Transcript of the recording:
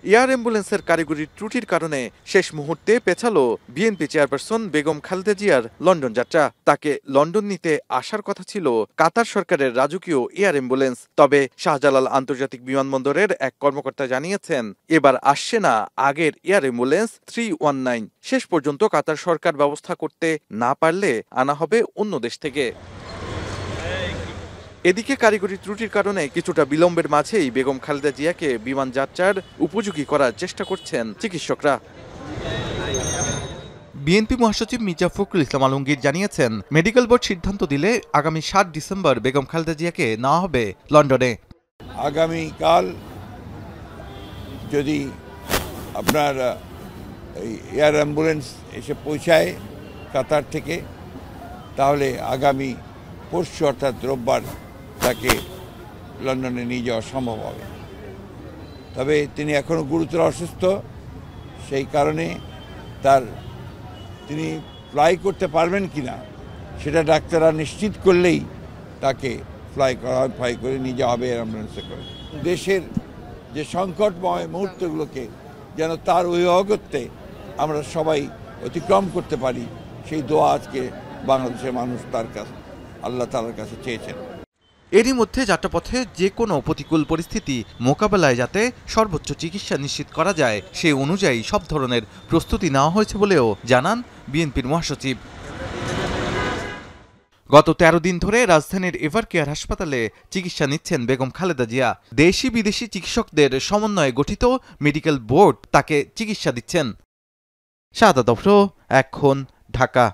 Air অ্যাম্বুলেন্সের কারিগরি ত্রুটির কারণে শেষ মুহূর্তে পেছালো বিএনপি চেয়ারপারসন বেগম খালেদা জিয়ার লন্ডন যাত্রা। তাকে লন্ডন নিতে আসার কথা ছিল কাতার সরকারের রাজকীয় এয়ার অ্যাম্বুলেন্স। তবে শাহজালাল আন্তর্জাতিক বিমানবন্দরের এক কর্মকর্তা জানিয়েছেন, এবার আসছে না আগের এয়ার অ্যাম্বুলেন্স 319। শেষ পর্যন্ত কাতার সরকার ব্যবস্থা করতে না পারলে আনা হবে অন্য দেশ থেকে। এদিকে কারিগরি ত্রুটির কারণে কিছুটা বিলম্বের মাঝেই বেগম খালেদা জিয়াকে বিমান যাত্রার উপযোগী করার চেষ্টা করছেন চিকিৎসকরা। বিএনপি মহাসচিব মির্জা ফখরুল ইসলাম আলমগীর জানিয়েছেন, মেডিকেল বোর্ড সিদ্ধান্ত দিলে আগামী ৭ ডিসেম্বর বেগম খালেদা জিয়াকে নেওয়া হবে লন্ডনে। আগামীকাল যদি আপনার এয়ার অ্যাম্বুলেন্স এসে পৌঁছায় কাতার থেকে, তাহলে আগামী পরশু অর্থাৎ রোববার তাকে লন্ডনে নিয়ে যাওয়া সম্ভব হবে। তবে তিনি এখনও গুরুতর অসুস্থ, সেই কারণে তিনি ফ্লাই করতে পারবেন কিনা সেটা ডাক্তাররা নিশ্চিত করলেই তাকে ফ্লাই করে নিয়ে যাওয়া হবে অ্যাম্বুলেন্সে করে। দেশের যে সংকটময় মুহূর্তগুলোকে যেন তার অভিভাবকত্বে আমরা সবাই অতিক্রম করতে পারি, সেই দোয়া আজকে বাংলাদেশের মানুষ তার কাছে আল্লাহ তাআলার কাছে চেয়েছেন। এরই মধ্যে যাত্রাপথে যে কোনো প্রতিকূল পরিস্থিতি মোকাবেলায় যাতে সর্বোচ্চ চিকিৎসা নিশ্চিত করা যায়, সে অনুযায়ী সব ধরনের প্রস্তুতি নেওয়া হয়েছে বলেও জানান বিএনপির মহাসচিব। গত ১৩ দিন ধরে রাজধানীর এভারকেয়ার হাসপাতালে চিকিৎসা নিচ্ছেন বেগম খালেদা জিয়া। দেশি বিদেশি চিকিৎসকদের সমন্বয়ে গঠিত মেডিকেল বোর্ড তাকে চিকিৎসা দিচ্ছেন। শাহাদাত আফরোজ, এখন, ঢাকা।